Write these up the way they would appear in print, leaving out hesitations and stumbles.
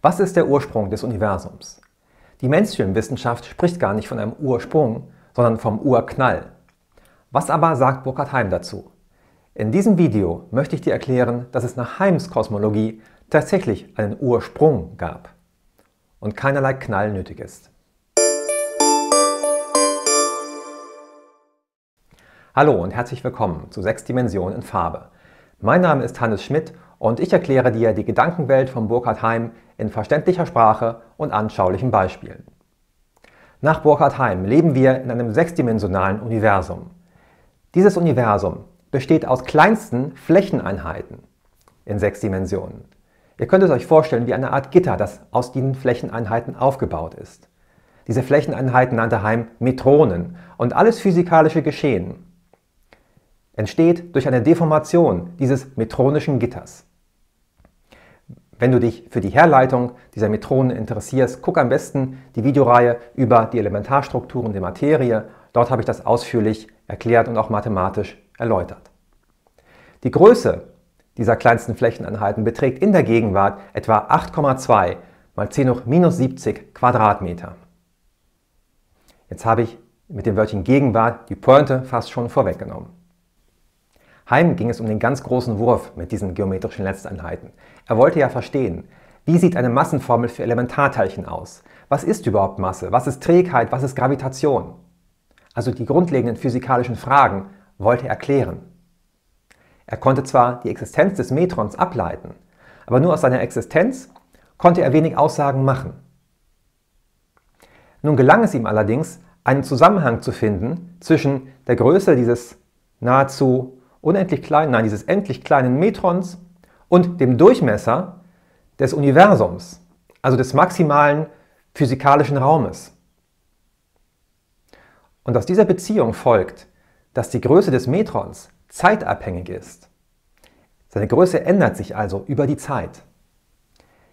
Was ist der Ursprung des Universums? Die Mainstream-Wissenschaft spricht gar nicht von einem Ursprung, sondern vom Urknall. Was aber sagt Burkhard Heim dazu? In diesem Video möchte ich dir erklären, dass es nach Heims Kosmologie tatsächlich einen Ursprung gab und keinerlei Knall nötig ist. Hallo und herzlich willkommen zu 6 Dimensionen in Farbe. Mein Name ist Hannes Schmidt und ich erkläre dir die Gedankenwelt von Burkhard Heim in verständlicher Sprache und anschaulichen Beispielen. Nach Burkhard Heim leben wir in einem 6-dimensionalen Universum. Dieses Universum besteht aus kleinsten Flächeneinheiten in 6 Dimensionen. Ihr könnt es euch vorstellen wie eine Art Gitter, das aus diesen Flächeneinheiten aufgebaut ist. Diese Flächeneinheiten nannte Heim Metronen und alles physikalische Geschehen entsteht durch eine Deformation dieses metronischen Gitters. Wenn du dich für die Herleitung dieser Metronen interessierst, guck am besten die Videoreihe über die Elementarstrukturen der Materie. Dort habe ich das ausführlich erklärt und auch mathematisch erläutert. Die Größe dieser kleinsten Flächeneinheiten beträgt in der Gegenwart etwa 8,2 mal 10⁻⁻70 Quadratmeter. Jetzt habe ich mit dem Wörtchen Gegenwart die Pointe fast schon vorweggenommen. Heim ging es um den ganz großen Wurf mit diesen geometrischen Letzteinheiten. Er wollte ja verstehen, wie sieht eine Massenformel für Elementarteilchen aus? Was ist überhaupt Masse? Was ist Trägheit? Was ist Gravitation? Also die grundlegenden physikalischen Fragen wollte er klären. Er konnte zwar die Existenz des Metrons ableiten, aber nur aus seiner Existenz konnte er wenig Aussagen machen. Nun gelang es ihm allerdings, einen Zusammenhang zu finden zwischen der Größe dieses nahezu unendlich kleinen, nein, dieses endlich kleinen Metrons und dem Durchmesser des Universums, also des maximalen physikalischen Raumes. Und aus dieser Beziehung folgt, dass die Größe des Metrons zeitabhängig ist. Seine Größe ändert sich also über die Zeit.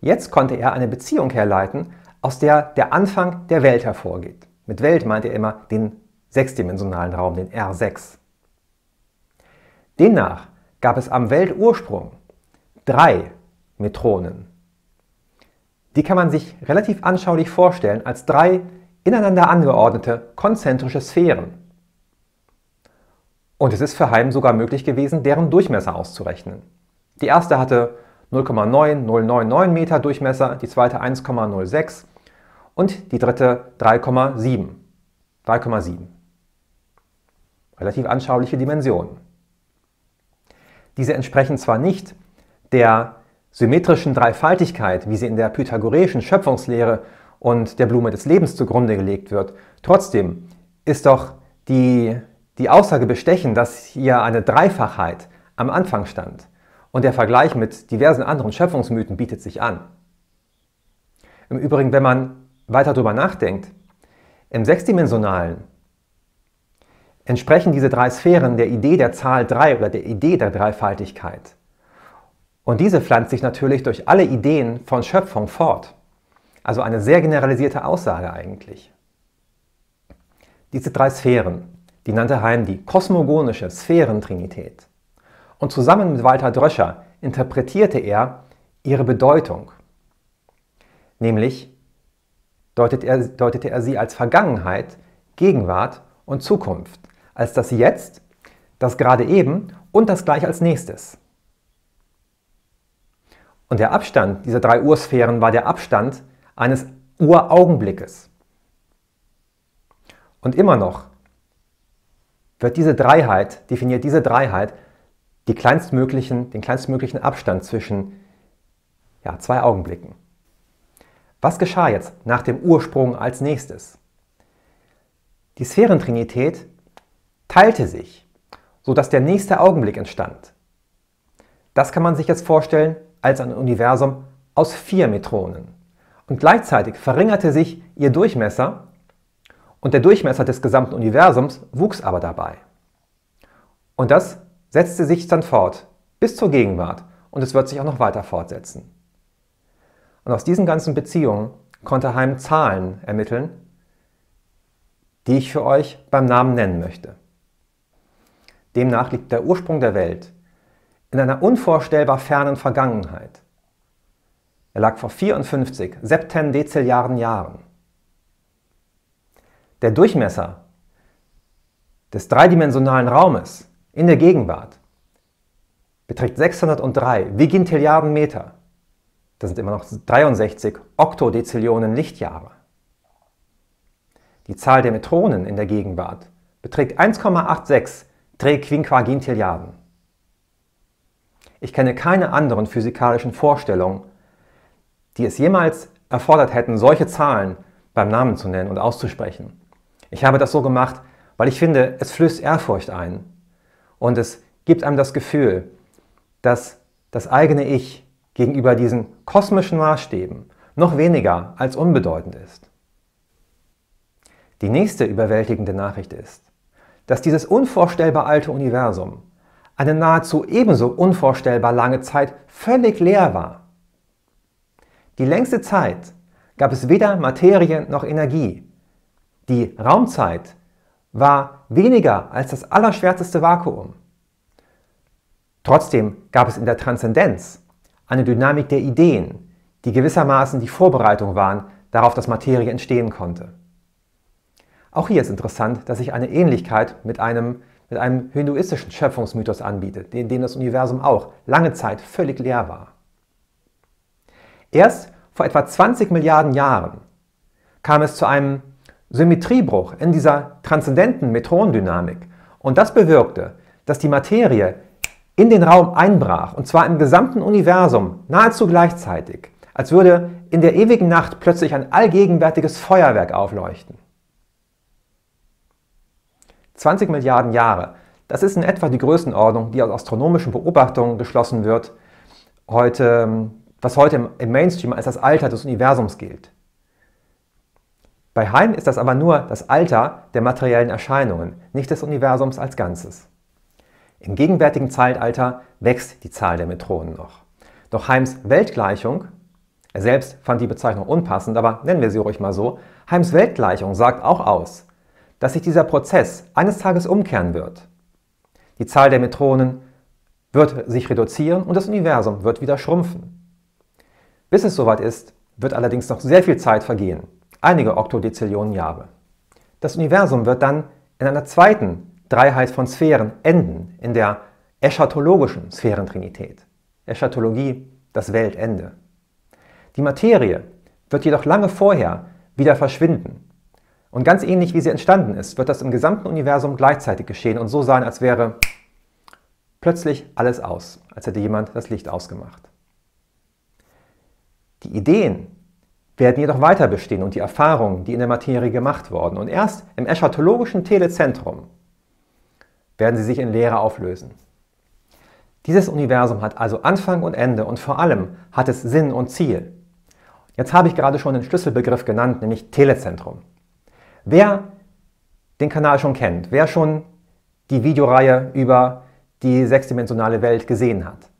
Jetzt konnte er eine Beziehung herleiten, aus der der Anfang der Welt hervorgeht. Mit Welt meint er immer den 6-dimensionalen Raum, den R6. Demnach gab es am Weltursprung 3 Metronen. Die kann man sich relativ anschaulich vorstellen als 3 ineinander angeordnete konzentrische Sphären. Und es ist für Heim sogar möglich gewesen, deren Durchmesser auszurechnen. Die erste hatte 0,9099 Meter Durchmesser, die zweite 1,06 und die dritte 3,7. Relativ anschauliche Dimensionen. Diese entsprechen zwar nicht der symmetrischen Dreifaltigkeit, wie sie in der pythagoreischen Schöpfungslehre und der Blume des Lebens zugrunde gelegt wird, trotzdem ist doch die Aussage bestechend, dass hier eine Dreifachheit am Anfang stand. Und der Vergleich mit diversen anderen Schöpfungsmythen bietet sich an. Im Übrigen, wenn man weiter darüber nachdenkt, im 6-dimensionalen entsprechen diese 3 Sphären der Idee der Zahl 3 oder der Idee der Dreifaltigkeit. Und diese pflanzt sich natürlich durch alle Ideen von Schöpfung fort. Also eine sehr generalisierte Aussage eigentlich. Diese 3 Sphären, die nannte Heim die kosmogonische Sphärentrinität. Und zusammen mit Walter Dröscher interpretierte er ihre Bedeutung. Nämlich deutete er sie als Vergangenheit, Gegenwart und Zukunft. Als das Jetzt, das gerade eben und das gleich als nächstes. Und der Abstand dieser 3 Ursphären war der Abstand eines Uraugenblickes. Und immer noch definiert diese Dreiheit den kleinstmöglichen Abstand zwischen 2 Augenblicken. Was geschah jetzt nach dem Ursprung als nächstes? Die Sphärentrinität teilte sich, sodass der nächste Augenblick entstand. Das kann man sich jetzt vorstellen als ein Universum aus 4 Metronen. Und gleichzeitig verringerte sich ihr Durchmesser und der Durchmesser des gesamten Universums wuchs aber dabei. Und das setzte sich dann fort bis zur Gegenwart und es wird sich auch noch weiter fortsetzen. Und aus diesen ganzen Beziehungen konnte Heim Zahlen ermitteln, die ich für euch beim Namen nennen möchte. Demnach liegt der Ursprung der Welt in einer unvorstellbar fernen Vergangenheit. Er lag vor 54 Septendezilliarden Jahren. Der Durchmesser des dreidimensionalen Raumes in der Gegenwart beträgt 603 Vigintilliarden Meter. Das sind immer noch 63 Oktodezillionen Lichtjahre. Die Zahl der Metronen in der Gegenwart beträgt 1,86 Triquinquagintilliarden. Ich kenne keine anderen physikalischen Vorstellungen, die es jemals erfordert hätten, solche Zahlen beim Namen zu nennen und auszusprechen. Ich habe das so gemacht, weil ich finde, es flößt Ehrfurcht ein und es gibt einem das Gefühl, dass das eigene Ich gegenüber diesen kosmischen Maßstäben noch weniger als unbedeutend ist. Die nächste überwältigende Nachricht ist, dass dieses unvorstellbar alte Universum eine nahezu ebenso unvorstellbar lange Zeit völlig leer war. Die längste Zeit gab es weder Materie noch Energie. Die Raumzeit war weniger als das allerschwärzeste Vakuum. Trotzdem gab es in der Transzendenz eine Dynamik der Ideen, die gewissermaßen die Vorbereitung waren darauf, dass Materie entstehen konnte. Auch hier ist interessant, dass sich eine Ähnlichkeit mit einem hinduistischen Schöpfungsmythos anbietet, in dem das Universum auch lange Zeit völlig leer war. Erst vor etwa 20 Milliarden Jahren kam es zu einem Symmetriebruch in dieser transzendenten Metronendynamik und das bewirkte, dass die Materie in den Raum einbrach und zwar im gesamten Universum nahezu gleichzeitig, als würde in der ewigen Nacht plötzlich ein allgegenwärtiges Feuerwerk aufleuchten. 20 Milliarden Jahre, das ist in etwa die Größenordnung, die aus astronomischen Beobachtungen geschlossen wird, was heute im Mainstream als das Alter des Universums gilt. Bei Heim ist das aber nur das Alter der materiellen Erscheinungen, nicht des Universums als Ganzes. Im gegenwärtigen Zeitalter wächst die Zahl der Metronen noch. Doch Heims Weltgleichung, er selbst fand die Bezeichnung unpassend, aber nennen wir sie ruhig mal so, Heims Weltgleichung sagt auch aus, dass sich dieser Prozess eines Tages umkehren wird. Die Zahl der Metronen wird sich reduzieren und das Universum wird wieder schrumpfen. Bis es soweit ist, wird allerdings noch sehr viel Zeit vergehen, einige Oktodezillionen Jahre. Das Universum wird dann in einer zweiten Dreiheit von Sphären enden, in der eschatologischen Sphärentrinität. Eschatologie, das Weltende. Die Materie wird jedoch lange vorher wieder verschwinden. Und ganz ähnlich wie sie entstanden ist, wird das im gesamten Universum gleichzeitig geschehen und so sein, als wäre plötzlich alles aus, als hätte jemand das Licht ausgemacht. Die Ideen werden jedoch weiter bestehen und die Erfahrungen, die in der Materie gemacht wurden. Und erst im eschatologischen Telezentrum werden sie sich in Leere auflösen. Dieses Universum hat also Anfang und Ende und vor allem hat es Sinn und Ziel. Jetzt habe ich gerade schon den Schlüsselbegriff genannt, nämlich Telezentrum. Wer den Kanal schon kennt, wer schon die Videoreihe über die sechsdimensionale Welt gesehen hat,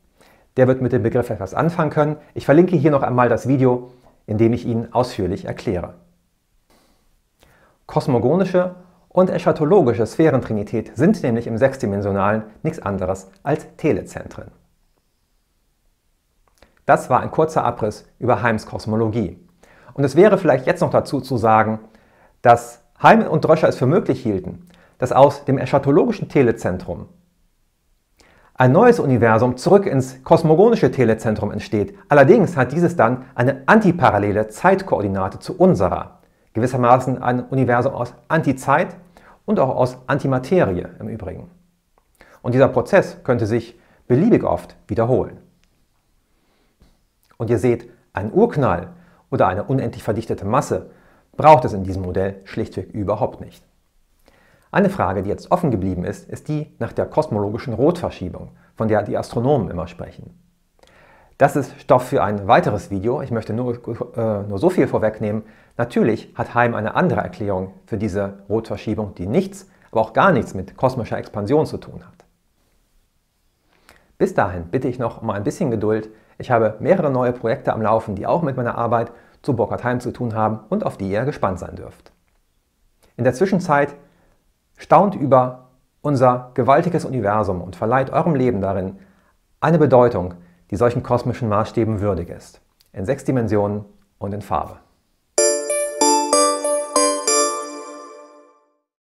der wird mit dem Begriff etwas anfangen können. Ich verlinke hier noch einmal das Video, in dem ich ihn ausführlich erkläre. Kosmogonische und eschatologische Sphärentrinität sind nämlich im Sechsdimensionalen nichts anderes als Telezentren. Das war ein kurzer Abriss über Heims Kosmologie. Und es wäre vielleicht jetzt noch dazu zu sagen, dass Heim und Dröscher es für möglich hielten, dass aus dem eschatologischen Telezentrum ein neues Universum zurück ins kosmogonische Telezentrum entsteht. Allerdings hat dieses dann eine antiparallele Zeitkoordinate zu unserer. Gewissermaßen ein Universum aus Antizeit und auch aus Antimaterie im Übrigen. Und dieser Prozess könnte sich beliebig oft wiederholen. Und ihr seht, einen Urknall oder eine unendlich verdichtete Masse braucht es in diesem Modell schlichtweg überhaupt nicht. Eine Frage, die jetzt offen geblieben ist, ist die nach der kosmologischen Rotverschiebung, von der die Astronomen immer sprechen. Das ist Stoff für ein weiteres Video. Ich möchte nur so viel vorwegnehmen. Natürlich hat Heim eine andere Erklärung für diese Rotverschiebung, die nichts, aber auch gar nichts mit kosmischer Expansion zu tun hat. Bis dahin bitte ich noch um ein bisschen Geduld. Ich habe mehrere neue Projekte am Laufen, die auch mit meiner Arbeit zu Burkhard Heim zu tun haben und auf die ihr gespannt sein dürft. In der Zwischenzeit staunt über unser gewaltiges Universum und verleiht eurem Leben darin eine Bedeutung, die solchen kosmischen Maßstäben würdig ist. in 6 Dimensionen und in Farbe.